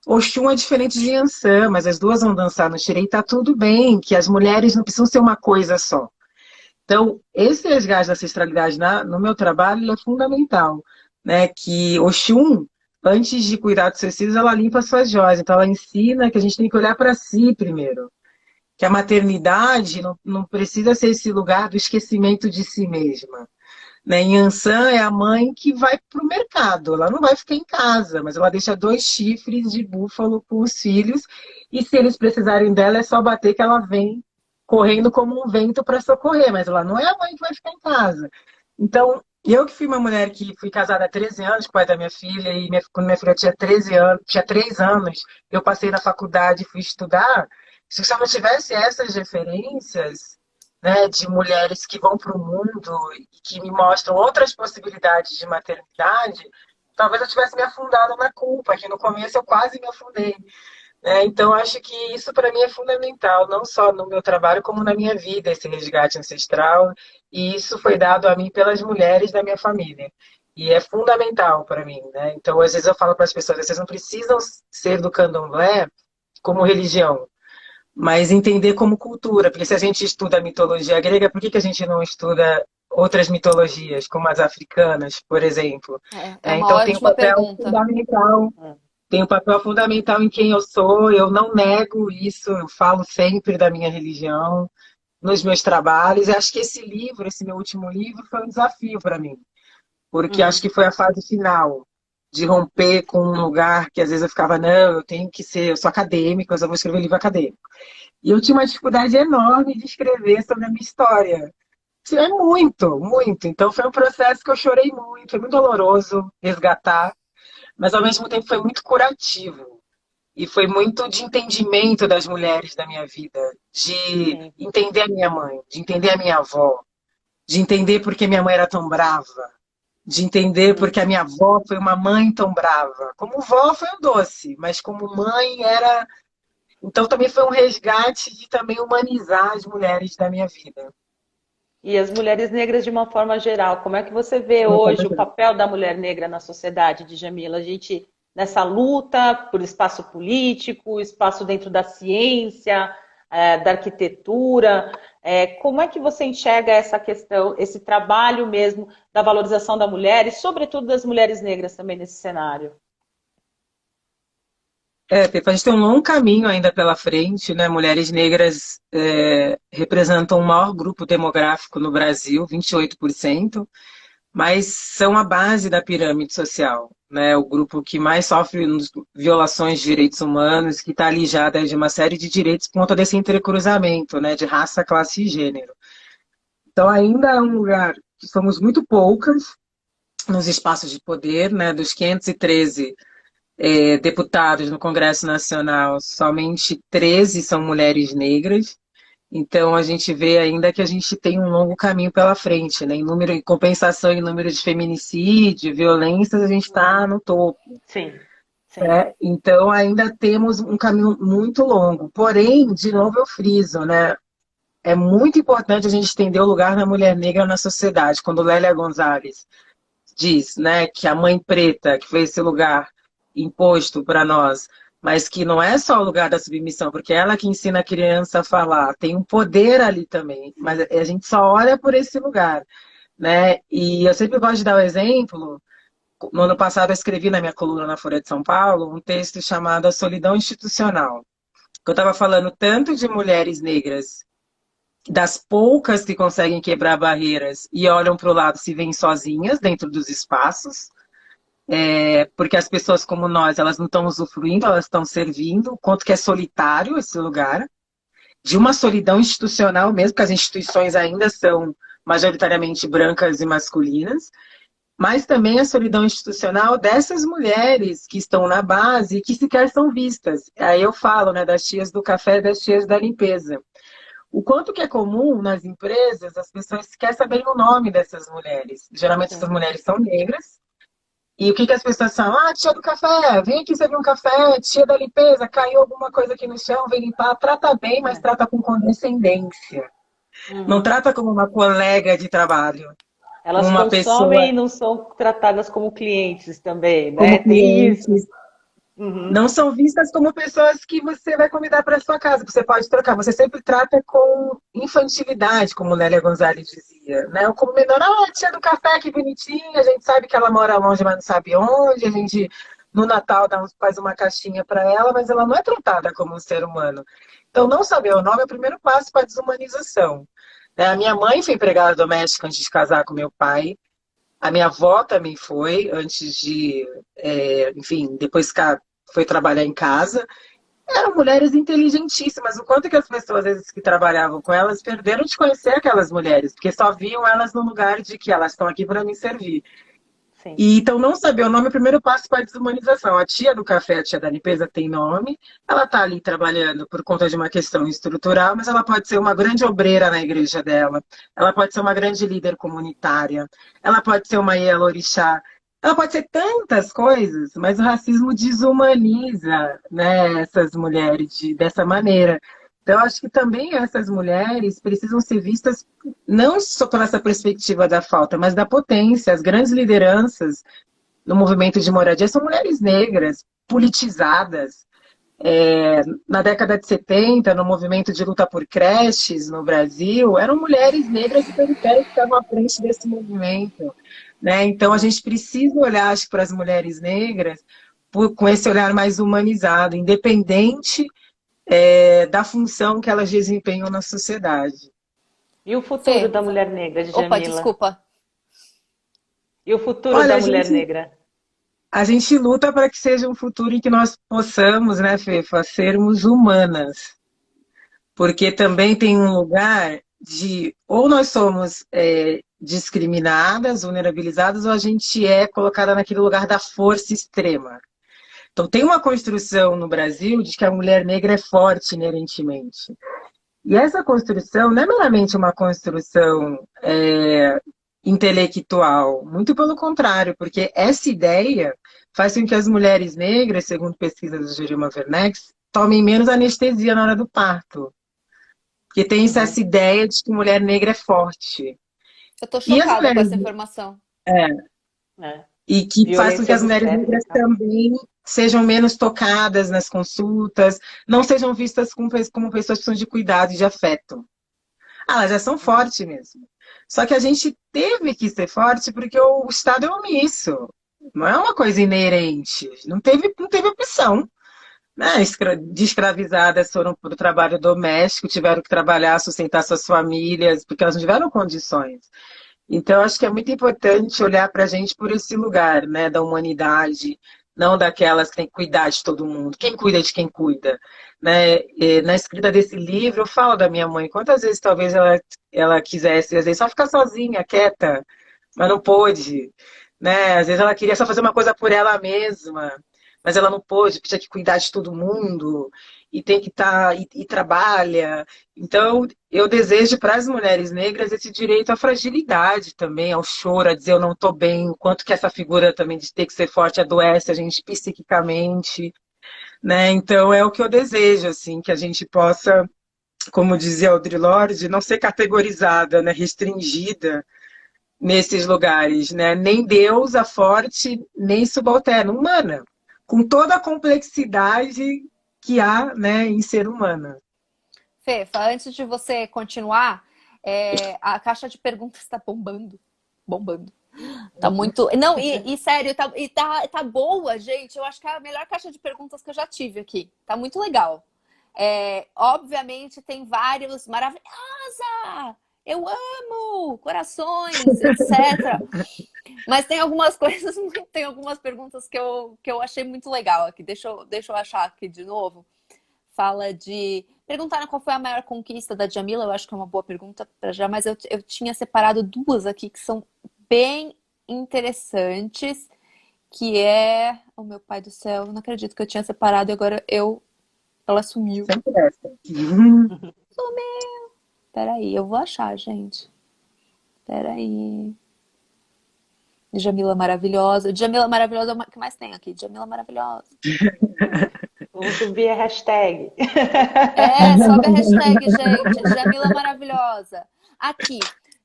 Oxum é diferente de Yansan, mas as duas vão dançar no xirei, tá tudo bem, que as mulheres não precisam ser uma coisa só. Então, esse resgate da ancestralidade no meu trabalho ele é fundamental, né? Que Oxum, antes de cuidar dos seus filhos, ela limpa as suas joias. Então, ela ensina que a gente tem que olhar para si primeiro. Que a maternidade não precisa ser esse lugar do esquecimento de si mesma. Né? Yansan é a mãe que vai para o mercado. Ela não vai ficar em casa, mas ela deixa 2 chifres de búfalo com os filhos. E se eles precisarem dela, é só bater que ela vem correndo como um vento para socorrer, mas ela não é a mãe que vai ficar em casa. Então, eu que fui uma mulher que fui casada há 13 anos com o pai da minha filha, e quando minha filha tinha 13 anos, tinha 3 anos, eu passei na faculdade e fui estudar. Se eu não tivesse essas referências, né, de mulheres que vão para o mundo e que me mostram outras possibilidades de maternidade, talvez eu tivesse me afundado na culpa, que no começo eu quase me afundei. Então, acho que isso para mim é fundamental, não só no meu trabalho, como na minha vida, esse resgate ancestral. E isso foi dado a mim pelas mulheres da minha família. E é fundamental para mim, né? Então, às vezes eu falo para as pessoas, vocês não precisam ser do candomblé como religião, mas entender como cultura. Porque se a gente estuda a mitologia grega, por que a gente não estuda outras mitologias, como as africanas, por exemplo? É uma Então, tem um ótima papel pergunta. fundamental. Tem um papel fundamental em quem eu sou, eu não nego isso, eu falo sempre da minha religião, nos meus trabalhos. E acho que esse livro, esse meu último livro, foi um desafio para mim, porque acho que foi a fase final de romper com um lugar que às vezes eu ficava, não, eu tenho que ser, eu sou acadêmica, eu vou escrever livro acadêmico. E eu tinha uma dificuldade enorme de escrever sobre a minha história. Isso é muito, muito. Então foi um processo que eu chorei muito, foi muito doloroso resgatar, mas ao mesmo tempo foi muito curativo. E foi muito de entendimento das mulheres da minha vida, de Sim. entender a minha mãe, de entender a minha avó, de entender por que minha mãe era tão brava, de entender por que a minha avó foi uma mãe tão brava. Como vó foi um doce, mas como mãe era. Então também foi um resgate de também humanizar as mulheres da minha vida. E as mulheres negras de uma forma geral, como é que você vê hoje o papel da mulher negra na sociedade, Djamila? A gente nessa luta por espaço político, espaço dentro da ciência, da arquitetura, como é que você enxerga essa questão, esse trabalho mesmo da valorização da mulher e, sobretudo, das mulheres negras também nesse cenário? Pepa, a gente tem um longo caminho ainda pela frente, né? Mulheres negras representam o maior grupo demográfico no Brasil, 28%, mas são a base da pirâmide social, né? O grupo que mais sofre violações de direitos humanos, que está alijada de uma série de direitos por conta desse entrecruzamento, né? De raça, classe e gênero. Então ainda é um lugar que somos muito poucas nos espaços de poder, né? Dos 513 deputados no Congresso Nacional, somente 13 são mulheres negras. Então a gente vê ainda que a gente tem um longo caminho pela frente, né? Em número, em compensação em número de feminicídio, violências, a gente está no topo. Sim, sim. Né? Então ainda temos um caminho muito longo. Porém, de novo eu friso, né? É muito importante a gente entender o lugar da mulher negra na sociedade. Quando Lélia Gonzalez diz, né, que a mãe preta, que foi esse lugar imposto para nós, mas que não é só o lugar da submissão, porque é ela que ensina a criança a falar, tem um poder ali também, mas a gente só olha por esse lugar, né? E eu sempre gosto de dar o exemplo. No ano passado eu escrevi na minha coluna na Folha de São Paulo um texto chamado A Solidão Institucional. Eu estava falando tanto de mulheres negras, das poucas que conseguem quebrar barreiras e olham para o lado, se veem sozinhas dentro dos espaços, porque as pessoas como nós, elas não estão usufruindo, elas estão servindo, o quanto que é solitário esse lugar, de uma solidão institucional mesmo, porque as instituições ainda são majoritariamente brancas e masculinas, mas também a solidão institucional dessas mulheres que estão na base e que sequer são vistas. Aí eu falo, né, das tias do café e das tias da limpeza. O quanto que é comum nas empresas as pessoas sequer saberem o nome dessas mulheres. Geralmente essas Sim. mulheres são negras. E o que que as pessoas falam? Ah, tia do café, vem aqui servir um café, tia da limpeza, caiu alguma coisa aqui no chão, vem limpar. Trata bem, mas É. trata com condescendência. Não Uhum. trata como uma colega de trabalho, como Elas uma pessoa, consomem e não são tratadas como clientes também, né? como Tem isso. cliente. Uhum. Não são vistas como pessoas que você vai convidar para sua casa, que você pode trocar. Você sempre trata com infantilidade, como Lélia Gonzalez dizia, né? Ou como menor, ah, tia do café, que bonitinha, a gente sabe que ela mora longe, mas não sabe onde, a gente no Natal faz uma caixinha para ela, mas ela não é tratada como um ser humano. Então, não saber o nome é o primeiro passo para a desumanização. A minha mãe foi empregada doméstica antes de casar com meu pai. A minha avó também foi, antes de, enfim, depois que foi trabalhar em casa. Eram mulheres inteligentíssimas. O quanto que as pessoas, às vezes, que trabalhavam com elas, perderam de conhecer aquelas mulheres, porque só viam elas no lugar de que elas estão aqui para me servir. Sim. E então, não saber o nome é o primeiro passo para a desumanização. A tia do café, a tia da limpeza, tem nome, ela está ali trabalhando por conta de uma questão estrutural, mas ela pode ser uma grande obreira na igreja dela, ela pode ser uma grande líder comunitária, ela pode ser uma Ielorixá, ela pode ser tantas coisas, mas o racismo desumaniza, né, essas mulheres dessa maneira. Então, eu acho que também essas mulheres precisam ser vistas não só por essa perspectiva da falta, mas da potência. As grandes lideranças no movimento de moradia são mulheres negras, politizadas. Na década de 70, no movimento de luta por creches no Brasil, eram mulheres negras e periféricas que estavam à frente desse movimento. Né? Então, a gente precisa olhar, acho, para as mulheres negras com esse olhar mais humanizado, independente da função que elas desempenham na sociedade. E o futuro Fê, da mulher negra, opa, Djamila? desculpa. E o futuro Olha, da mulher negra? a gente luta para que seja um futuro em que nós possamos, né, Fefa, sermos humanas. Porque também tem um lugar de ou nós somos discriminadas, vulnerabilizadas, ou a gente é colocada naquele lugar da força extrema. Então tem uma construção no Brasil de que a mulher negra é forte inerentemente. E essa construção não é meramente uma construção intelectual, muito pelo contrário, porque essa ideia faz com que as mulheres negras, segundo pesquisas do Jerima Werneck, tomem menos anestesia na hora do parto. Porque tem Uhum. essa ideia de que mulher negra é forte. Eu tô E as chocada com mulheres essa informação. É. e que faz com que Violência as mulheres negras obstétrica. também sejam menos tocadas nas consultas, não sejam vistas como pessoas que precisam de cuidado e de afeto. Ah, elas já são fortes mesmo. Só que a gente teve que ser forte porque o Estado é omisso. Não é uma coisa inerente. Não teve opção. Né? De escravizadas foram para o trabalho doméstico, tiveram que trabalhar, sustentar suas famílias, porque elas não tiveram condições. Então, acho que é muito importante olhar para a gente por esse lugar, né, da humanidade, não daquelas que têm que cuidar de todo mundo. Quem cuida de quem cuida? Né? E na escrita desse livro, eu falo da minha mãe. Quantas vezes talvez ela quisesse, às vezes, só ficar sozinha, quieta, mas não pôde. Né? Às vezes ela queria só fazer uma coisa por ela mesma, mas ela não pôde, tinha que cuidar de todo mundo. e tem que estar e trabalha. Então, eu desejo para as mulheres negras esse direito à fragilidade também, ao choro, a dizer eu não estou bem, o quanto que essa figura também de ter que ser forte adoece a gente psiquicamente, né? Então, é o que eu desejo, assim, que a gente possa, como dizia Audre Lorde, não ser categorizada, né, restringida nesses lugares, né? Nem deusa forte, nem subalterna, humana, com toda a complexidade que há, né, em ser humana. Fefa, antes de você continuar, a caixa de perguntas está bombando. Bombando. Tá muito. Não, e sério, tá boa, gente. Eu acho que é a melhor caixa de perguntas que eu já tive aqui. Tá muito legal. Obviamente, tem vários maravilhosa! Eu amo! Corações, etc. Mas tem algumas coisas, tem algumas perguntas que eu achei muito legal aqui. Deixa eu achar aqui de novo. Fala de. Perguntaram qual foi a maior conquista da Djamila. Eu acho que é uma boa pergunta para já, mas eu tinha separado duas aqui que são bem interessantes, que é... Oh, meu pai do céu, não acredito que eu tinha separado e agora ela sumiu. Sempre essa. Sumiu! Peraí, eu vou achar, gente. Peraí. Djamila maravilhosa. Djamila maravilhosa é o que mais tem aqui. Djamila maravilhosa. Vamos subir a hashtag. Sobe a hashtag, gente. Djamila maravilhosa. Aqui,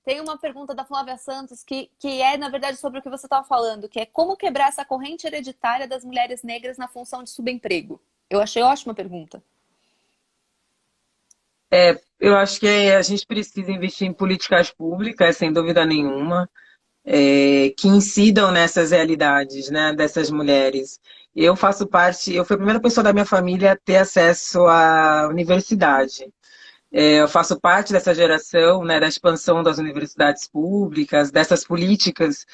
tem uma pergunta da Flávia Santos que é, na verdade, sobre o que você estava falando, que é como quebrar essa corrente hereditária das mulheres negras na função de subemprego. Eu achei ótima a pergunta. Eu acho que a gente precisa investir em políticas públicas, sem dúvida nenhuma, que incidam nessas realidades, né, dessas mulheres. Eu faço parte, eu fui a primeira pessoa da minha família a ter acesso à universidade. Eu faço parte dessa geração, né, da expansão das universidades públicas, dessas políticas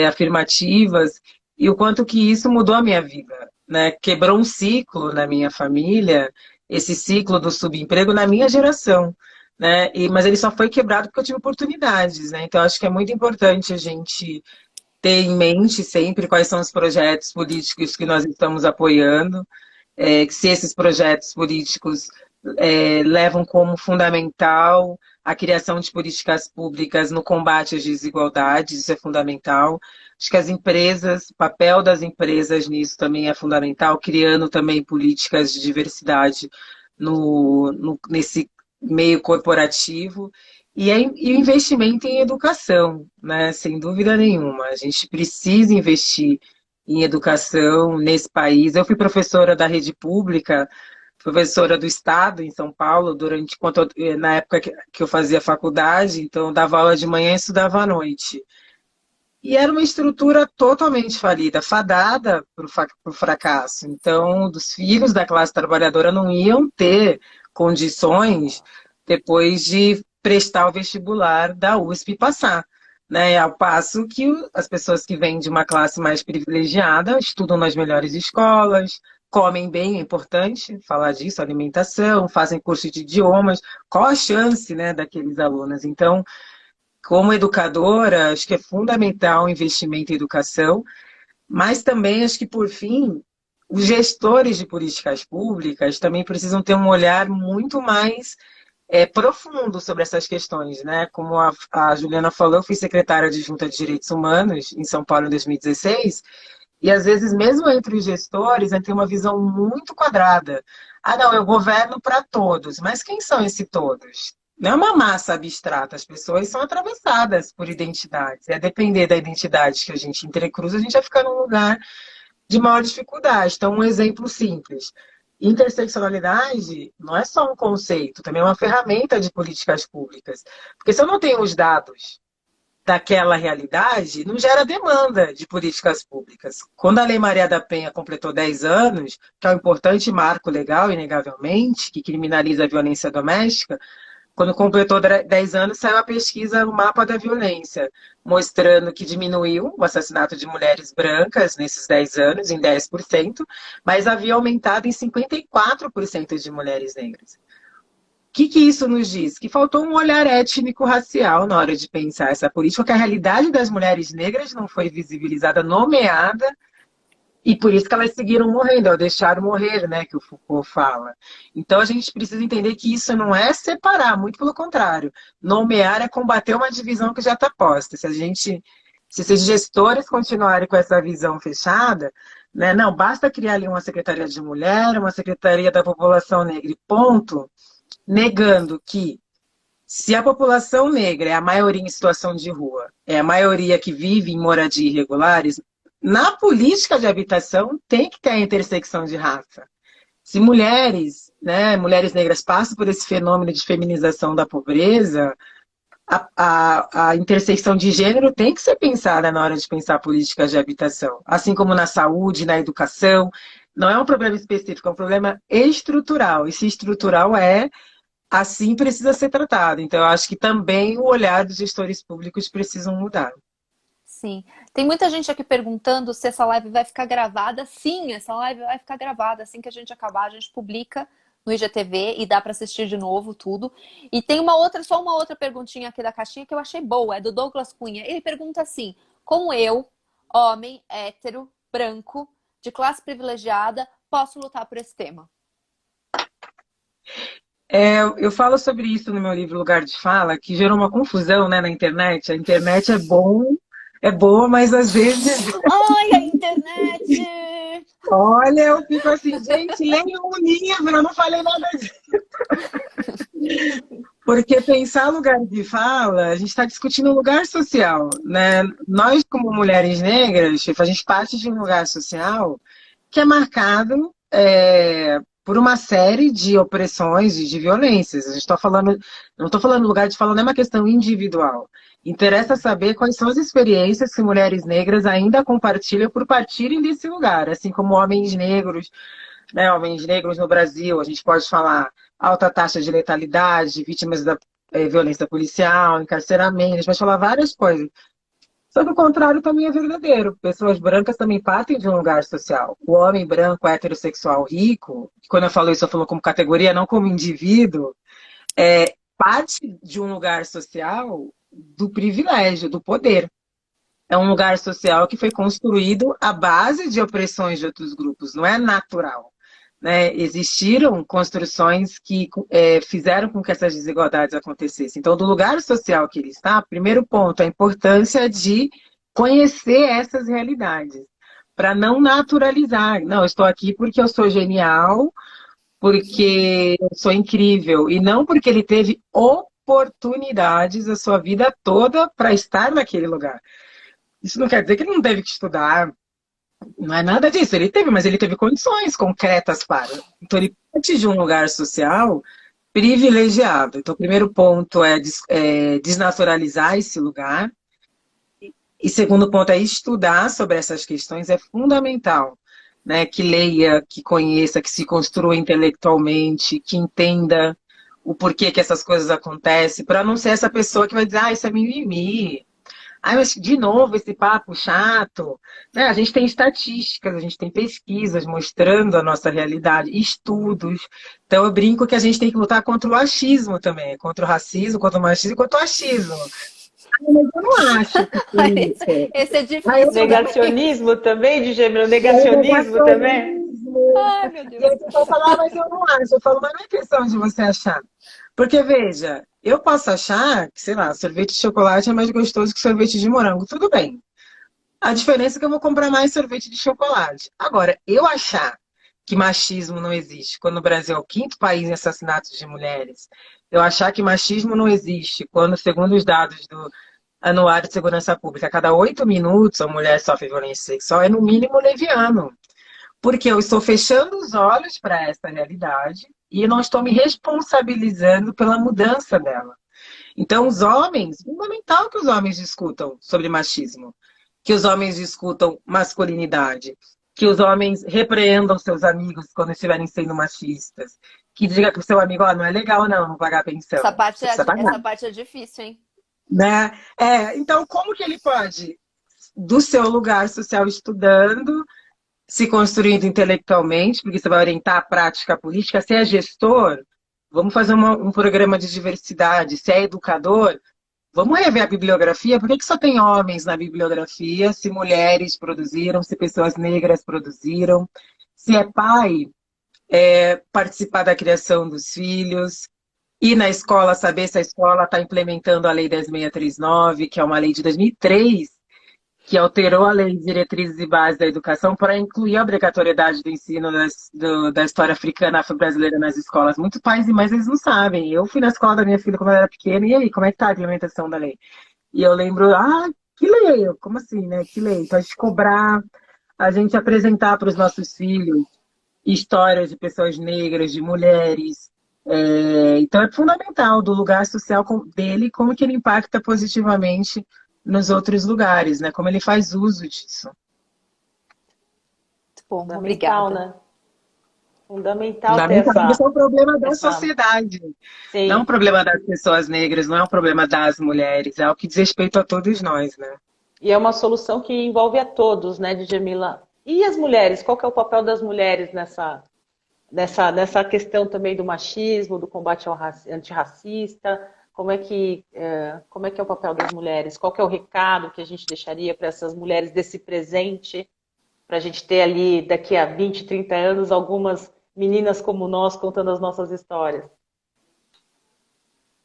afirmativas, e o quanto que isso mudou a minha vida, né? Quebrou um ciclo na minha família, esse ciclo do subemprego na minha geração, né? Mas ele só foi quebrado porque eu tive oportunidades, né? Então acho que é muito importante a gente ter em mente sempre quais são os projetos políticos que nós estamos apoiando, que se esses projetos políticos levam como fundamental a criação de políticas públicas no combate às desigualdades, isso é fundamental. Acho que as empresas, o papel das empresas nisso também é fundamental, criando também políticas de diversidade nesse meio corporativo. E o investimento em educação, né? Sem dúvida nenhuma. A gente precisa investir em educação nesse país. Eu fui professora da rede pública, professora do Estado em São Paulo, na época que eu fazia faculdade, então eu dava aula de manhã e estudava à noite. E era uma estrutura totalmente falida, fadada para o fracasso. Então, dos filhos da classe trabalhadora não iam ter condições depois de prestar o vestibular da USP e passar. Né? Ao passo que as pessoas que vêm de uma classe mais privilegiada estudam nas melhores escolas, comem bem, é importante falar disso, alimentação, fazem curso de idiomas. Qual a chance, né, daqueles alunos? Então, como educadora, acho que é fundamental o investimento em educação, mas também acho que, por fim, os gestores de políticas públicas também precisam ter um olhar muito mais profundo sobre essas questões, né? Como a Juliana falou, eu fui secretária adjunta de Direitos Humanos em São Paulo em 2016, e às vezes, mesmo entre os gestores, a gente tem uma visão muito quadrada. Ah, não, eu governo para todos, mas quem são esses todos? Não é uma massa abstrata, as pessoas são atravessadas por identidades. E a depender da identidade que a gente entrecruza, a gente vai ficar num lugar de maior dificuldade. Então, um exemplo simples. Interseccionalidade não é só um conceito, também é uma ferramenta de políticas públicas. Porque se eu não tenho os dados daquela realidade, não gera demanda de políticas públicas. Quando a Lei Maria da Penha completou 10 anos, que é um importante marco legal, inegavelmente, que criminaliza a violência doméstica, quando completou 10 anos, saiu a pesquisa, o mapa da violência, mostrando que diminuiu o assassinato de mulheres brancas nesses 10 anos, em 10%, mas havia aumentado em 54% de mulheres negras. O que isso nos diz? Que faltou um olhar étnico-racial na hora de pensar essa política, que a realidade das mulheres negras não foi visibilizada, nomeada, E por isso que elas seguiram morrendo, ou deixaram morrer, né, que o Foucault fala. Então a gente precisa entender que isso não é separar, muito pelo contrário. Nomear é combater uma divisão que já está posta. Se esses gestores continuarem com essa visão fechada, né, não, basta criar ali uma secretaria de mulher, uma secretaria da população negra, e ponto, negando que se a população negra é a maioria em situação de rua, é a maioria que vive em moradia irregulares, na política de habitação tem que ter a intersecção de raça. Se mulheres, né, mulheres negras passam por esse fenômeno de feminização da pobreza, a intersecção de gênero tem que ser pensada na hora de pensar políticas de habitação. Assim como na saúde, na educação. Não é um problema específico, é um problema estrutural. E se estrutural assim precisa ser tratado. Então, eu acho que também o olhar dos gestores públicos precisam mudar. Sim. Tem muita gente aqui perguntando se essa live vai ficar gravada. Sim, essa live vai ficar gravada. Assim que a gente acabar, a gente publica no IGTV e dá para assistir de novo tudo. E tem só uma outra perguntinha aqui da caixinha que eu achei boa, é do Douglas Cunha. Ele pergunta assim: como eu, homem, hétero, branco, de classe privilegiada, posso lutar por esse tema? Eu falo sobre isso no meu livro Lugar de Fala, que gerou uma confusão, né, na internet. A internet é boa, mas às vezes, Ai, a internet! olha, eu fico assim, gente, leia um livro, eu não falei nada disso. Porque pensar lugar de fala, a gente está discutindo um lugar social, né? Nós, como mulheres negras, tipo, a gente parte de um lugar social que é marcado por uma série de opressões e de violências. A gente tá falando, não estou falando lugar de fala, não é uma questão individual. Interessa saber quais são as experiências que mulheres negras ainda compartilham por partirem desse lugar, assim como homens negros, né? Homens negros no Brasil, a gente pode falar alta taxa de letalidade, vítimas da violência policial, encarceramento, a gente pode falar várias coisas. Só que o contrário também é verdadeiro. Pessoas brancas também partem de um lugar social. O homem branco heterossexual rico, quando eu falo isso, eu falo como categoria, não como indivíduo, parte de um lugar social do privilégio, do poder. É um lugar social que foi construído à base de opressões de outros grupos, não é natural. Né? Existiram construções que fizeram com que essas desigualdades acontecessem. Então, do lugar social que ele está, primeiro ponto, a importância de conhecer essas realidades, para não naturalizar. Não, eu estou aqui porque eu sou genial, porque eu sou incrível, e não porque ele teve oportunidades a sua vida toda para estar naquele lugar. Isso não quer dizer que ele não teve que estudar, não é nada disso. Ele teve, mas ele teve condições concretas para. Então, ele parte de um lugar social privilegiado. Então, o primeiro ponto é desnaturalizar esse lugar. E segundo ponto é estudar sobre essas questões. É fundamental, né? Que leia, que conheça, que se construa intelectualmente, que entenda o porquê que essas coisas acontecem, para não ser essa pessoa que vai dizer, isso é mimimi. Mas de novo esse papo chato, né? A gente tem estatísticas, a gente tem pesquisas mostrando a nossa realidade, estudos. Então eu brinco que a gente tem que lutar contra o achismo também, contra o racismo, contra o machismo e contra o achismo. Mas eu não acho que esse é difícil. Negacionismo também, de gênero, negacionismo também. Ai, meu Deus. E aí você vai falar, mas eu não acho. Eu falo, mas não é questão de você achar. Porque, veja, eu posso achar que, sei lá, sorvete de chocolate é mais gostoso que sorvete de morango. Tudo bem. A diferença é que eu vou comprar mais sorvete de chocolate. Agora, eu achar que machismo não existe, quando o Brasil é o quinto país em assassinatos de mulheres, eu achar que machismo não existe, quando, segundo os dados do Anuário de Segurança Pública, a cada 8 minutos a mulher sofre violência sexual, é no mínimo leviano. Porque eu estou fechando os olhos para essa realidade e não estou me responsabilizando pela mudança dela. Então, os homens, fundamental que os homens discutam sobre machismo, que os homens discutam masculinidade, que os homens repreendam seus amigos quando estiverem sendo machistas, que diga para o seu amigo, não é legal não pagar pensão. Essa parte é difícil, hein? Né? Então, como que ele pode, do seu lugar social estudando, se construindo intelectualmente, porque você vai orientar a prática política, se é gestor, vamos fazer um programa de diversidade, se é educador, vamos rever a bibliografia. Por que que só tem homens na bibliografia? Se mulheres produziram, se pessoas negras produziram, se é pai, participar da criação dos filhos, ir na escola, saber se a escola está implementando a Lei 10.639, que é uma lei de 2003, que alterou a Lei de Diretrizes e Bases da Educação para incluir a obrigatoriedade do ensino da história africana afro-brasileira nas escolas. Muitos pais e mães eles não sabem. Eu fui na escola da minha filha quando ela era pequena, e aí, como é que está a implementação da lei? E eu lembro, que lei? Como assim, né? Que lei? Então a gente cobrar, a gente apresentar para os nossos filhos histórias de pessoas negras, de mulheres. Então é fundamental do lugar social dele, como que ele impacta positivamente nos outros lugares, né? Como ele faz uso disso. Muito bom, Fundamental, obrigada. né? Fundamental ter Fundamental. Isso é um problema da essa... sociedade. Sim. Não é um problema das pessoas negras, não é um problema das mulheres, é algo que diz respeito a todos nós, né? E é uma solução que envolve a todos, né, Djamila? E as mulheres? Qual que é o papel das mulheres nessa questão também do machismo, do combate ao antirracista? Como é que é o papel das mulheres? Qual que é o recado que a gente deixaria para essas mulheres desse presente, para a gente ter ali, daqui a 20, 30 anos, algumas meninas como nós contando as nossas histórias?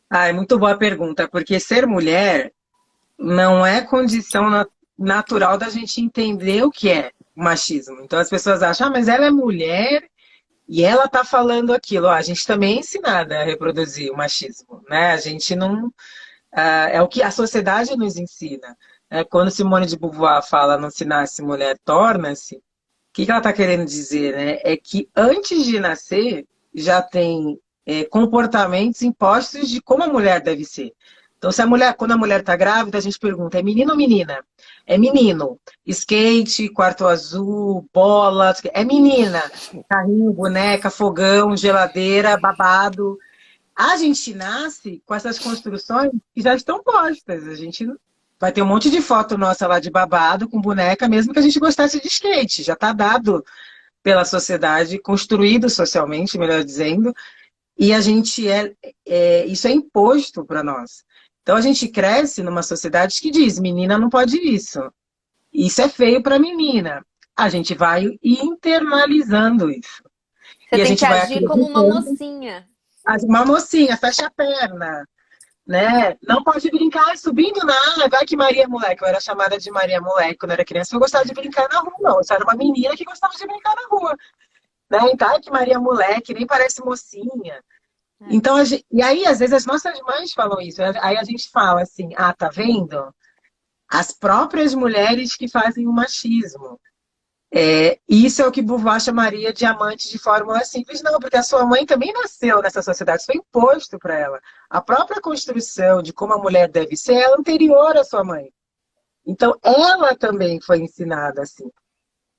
É muito boa pergunta, porque ser mulher não é condição natural da gente entender o que é o machismo. Então as pessoas acham, mas ela é mulher e ela está falando aquilo. A gente também é ensinada a reproduzir o machismo, né? A gente não... é o que a sociedade nos ensina. Quando Simone de Beauvoir fala não se nasce mulher, torna-se, o que ela está querendo dizer, né? É que antes de nascer já tem comportamentos impostos de como a mulher deve ser. Então, quando a mulher está grávida, a gente pergunta, é menino ou menina? É menino. Skate, quarto azul, bola, é menina. Carrinho, boneca, fogão, geladeira, babado. A gente nasce com essas construções que já estão postas. A gente vai ter um monte de foto nossa lá de babado, com boneca, mesmo que a gente gostasse de skate. Já está dado pela sociedade, construído socialmente, melhor dizendo, e a gente isso é imposto para nós. Então a gente cresce numa sociedade que diz, menina não pode isso é feio para menina. A gente vai internalizando isso. Você e a tem gente que vai agir como uma acreditando. mocinha. Uma mocinha, fecha a perna, né? Não pode brincar subindo nada. Vai que Maria Moleque. Eu era chamada de Maria Moleque quando eu era criança. Eu gostava de brincar na rua, não. Eu era uma menina que gostava de brincar na rua. Né? Então, ai, que Maria Moleque, nem parece mocinha. Então, e aí, às vezes, as nossas mães falam isso. Aí a gente fala assim, tá vendo? As próprias mulheres que fazem o machismo. Isso é o que Beauvoir chamaria de amante de fórmula simples. Não, porque a sua mãe também nasceu nessa sociedade, isso foi imposto para ela. A própria construção de como a mulher deve ser é anterior à sua mãe. Então, ela também foi ensinada assim.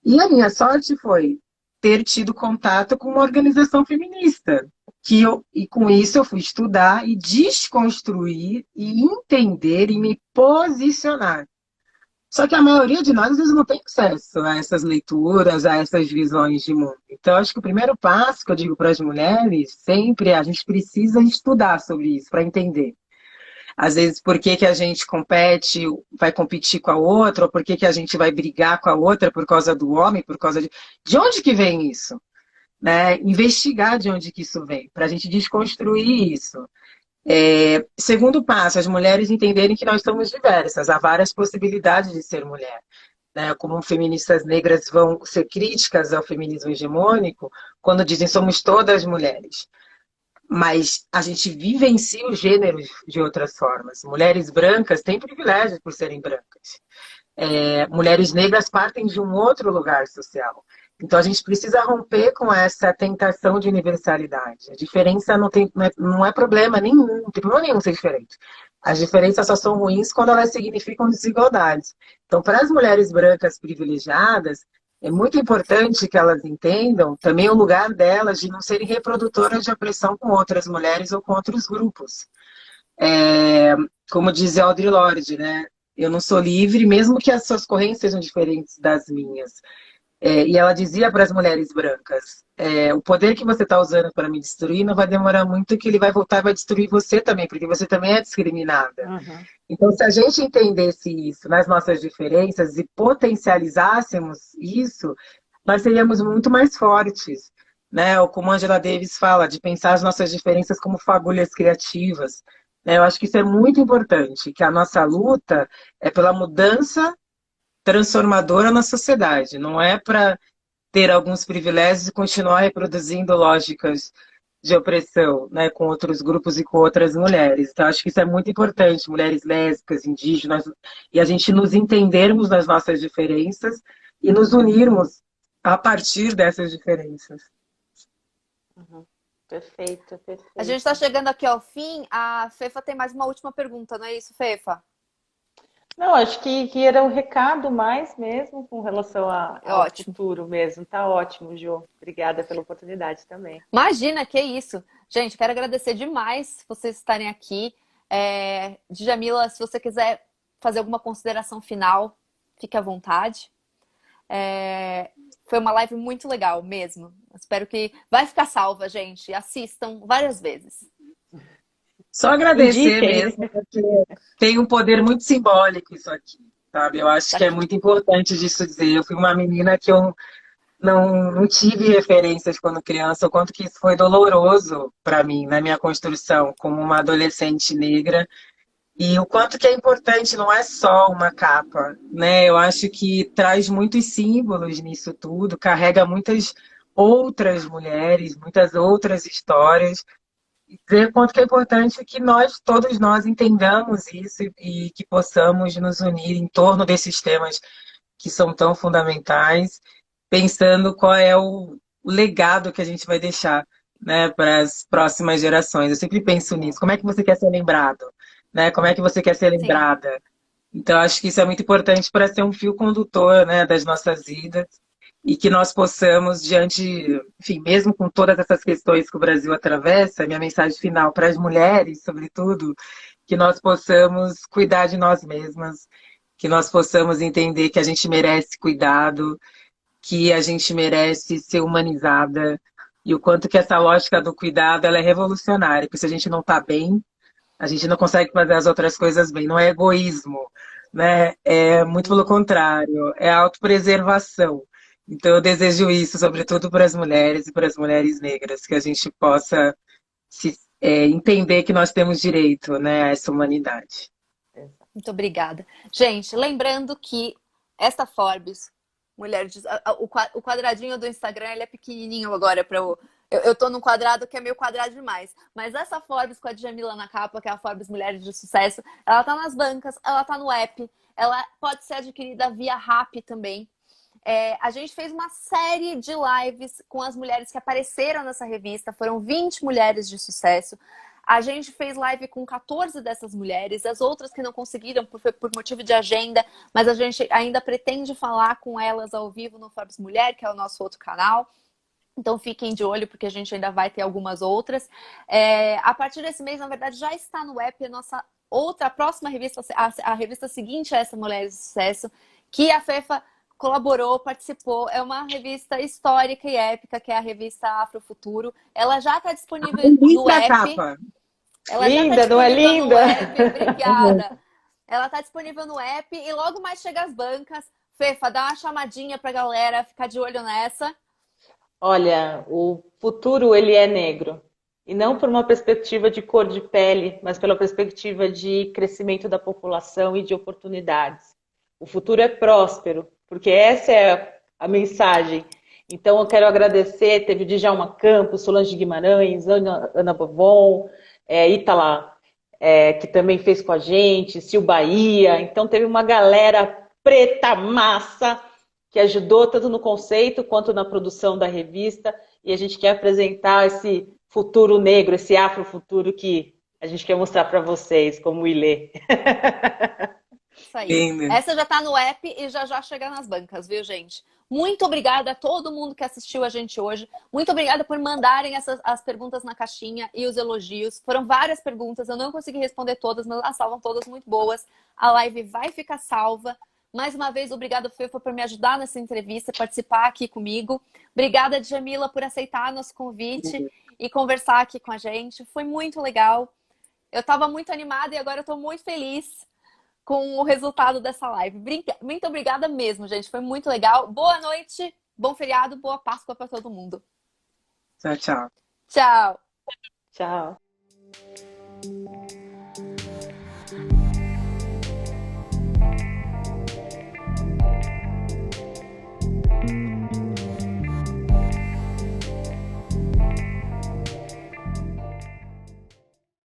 E a minha sorte foi ter tido contato com uma organização feminista. E com isso eu fui estudar e desconstruir e entender e me posicionar. Só que a maioria de nós, às vezes, não tem acesso a essas leituras, a essas visões de mundo. Então, acho que o primeiro passo que eu digo para as mulheres sempre é a gente precisa estudar sobre isso, para entender. Às vezes, por que a gente compete, vai competir com a outra, ou por que a gente vai brigar com a outra por causa do homem, por causa de... De onde que vem isso? Né? Investigar de onde que isso vem, para a gente desconstruir isso. Segundo passo, as mulheres entenderem que nós somos diversas, há várias possibilidades de ser mulher. Né? Como feministas negras vão ser críticas ao feminismo hegemônico, quando dizem somos todas mulheres. Mas a gente vivencia os gêneros de outras formas. Mulheres brancas têm privilégios por serem brancas. Mulheres negras partem de um outro lugar social. Então, a gente precisa romper com essa tentação de universalidade. A diferença não é problema nenhum, não tem problema nenhum ser diferente. As diferenças só são ruins quando elas significam desigualdades. Então, para as mulheres brancas privilegiadas, é muito importante que elas entendam também o lugar delas de não serem reprodutoras de opressão com outras mulheres ou com outros grupos. Como diz Audre Lorde, né? Eu não sou livre, mesmo que as suas correntes sejam diferentes das minhas. E ela dizia para as mulheres brancas, o poder que você está usando para me destruir não vai demorar muito que ele vai voltar e vai destruir você também, porque você também é discriminada. Uhum. Então, se a gente entendesse isso nas nossas diferenças e potencializássemos isso, nós seríamos muito mais fortes, né? Ou como a Angela Davis fala, de pensar as nossas diferenças como fagulhas criativas. Né? Eu acho que isso é muito importante, que a nossa luta é pela mudança transformadora na sociedade, não é para ter alguns privilégios e continuar reproduzindo lógicas de opressão, né, com outros grupos e com outras mulheres. Então, acho que isso é muito importante, mulheres lésbicas, indígenas, e a gente nos entendermos nas nossas diferenças e nos unirmos a partir dessas diferenças. Uhum. Perfeito, A gente está perfeito. chegando aqui ao fim. A Fefa tem mais uma última pergunta, não é isso, Fefa? Não, acho que era um recado mais mesmo com relação É ao ótimo. futuro mesmo. Tá ótimo, Jô. Obrigada pela oportunidade também. Imagina, que isso. Gente, quero agradecer demais vocês estarem aqui. Djamila, se você quiser fazer alguma consideração final, fique à vontade. Foi uma live muito legal mesmo. Espero que vai ficar salva, gente. Assistam várias vezes. Só agradecer Indiquem. mesmo, porque tem um poder muito simbólico isso aqui, sabe? Eu acho Tá que é aqui. muito importante disso dizer. Eu fui uma menina que eu não tive referências quando criança, o quanto que isso foi doloroso para mim, na minha construção como uma adolescente negra, e o quanto que é importante, não é só uma capa, né? Eu acho que traz muitos símbolos nisso tudo, carrega muitas outras mulheres, muitas outras histórias, e dizer o quanto que é importante que nós, todos nós, entendamos isso e que possamos nos unir em torno desses temas que são tão fundamentais, pensando qual é o legado que a gente vai deixar, né, para as próximas gerações. Eu sempre penso nisso. Como é que você quer ser lembrado? Né? Como é que você quer ser Sim. lembrada? Então, acho que isso é muito importante para ser um fio condutor, né, das nossas vidas e que nós possamos, diante, enfim, mesmo com todas essas questões que o Brasil atravessa, minha mensagem final para as mulheres, sobretudo, que nós possamos cuidar de nós mesmas, que nós possamos entender que a gente merece cuidado, que a gente merece ser humanizada e o quanto que essa lógica do cuidado ela é revolucionária, porque se a gente não está bem, a gente não consegue fazer as outras coisas bem. Não é egoísmo, né? É muito pelo contrário, é autopreservação. Então eu desejo isso, sobretudo para as mulheres e para as mulheres negras, que a gente possa entender que nós temos direito, né, a essa humanidade. Muito obrigada. Gente, lembrando que essa Forbes, mulher de, o quadradinho do Instagram, ele é pequenininho agora para eu tô num quadrado que é meio quadrado demais. Mas essa Forbes com a Djamila na capa, que é a Forbes Mulheres de Sucesso, ela tá nas bancas, ela tá no app, ela pode ser adquirida via Rappi também. A gente fez uma série de lives com as mulheres que apareceram nessa revista, foram 20 mulheres de sucesso. A gente fez live com 14 dessas mulheres, as outras que não conseguiram por motivo de agenda, mas a gente ainda pretende falar com elas ao vivo no Forbes Mulher, que é o nosso outro canal. Então fiquem de olho, porque a gente ainda vai ter algumas outras. A partir desse mês, na verdade, já está no app a nossa a próxima revista, a revista seguinte a essa Mulheres de Sucesso, que a Fefa colaborou, participou. É uma revista histórica e épica, que é a revista Afrofuturo. Ela já está disponível no Linda app. capa. Ela já está Linda, não é disponível no linda? app. Obrigada. Ela está disponível no app e logo mais chega às bancas. Fefa, dá uma chamadinha pra galera ficar de olho nessa. Olha, o futuro ele é negro. E não por uma perspectiva de cor de pele, mas pela perspectiva de crescimento da população e de oportunidades. O futuro é próspero, porque essa é a mensagem. Então eu quero agradecer, teve Djalma Campos, Solange Guimarães, Ana Bovon, Ítala, que também fez com a gente, Sil Bahia. Então teve uma galera preta, massa, que ajudou tanto no conceito quanto na produção da revista. E a gente quer apresentar esse futuro negro, esse afrofuturo que a gente quer mostrar para vocês, como o Ilê. Isso aí. Linda. Essa já tá no app e já chega nas bancas, viu, gente? Muito obrigada a todo mundo que assistiu a gente hoje. Muito obrigada por mandarem as perguntas na caixinha e os elogios. Foram várias perguntas, eu não consegui responder todas, mas elas estavam todas muito boas. A live vai ficar salva. Mais uma vez, obrigada, Fefa, por me ajudar nessa entrevista, participar aqui comigo. Obrigada, Djamila, por aceitar nosso convite e conversar aqui com a gente. Foi muito legal. Eu estava muito animada e agora eu estou muito feliz com o resultado dessa live. Muito obrigada mesmo, gente. Foi muito legal. Boa noite, bom feriado, boa Páscoa para todo mundo. Tchau, tchau. Tchau. Tchau.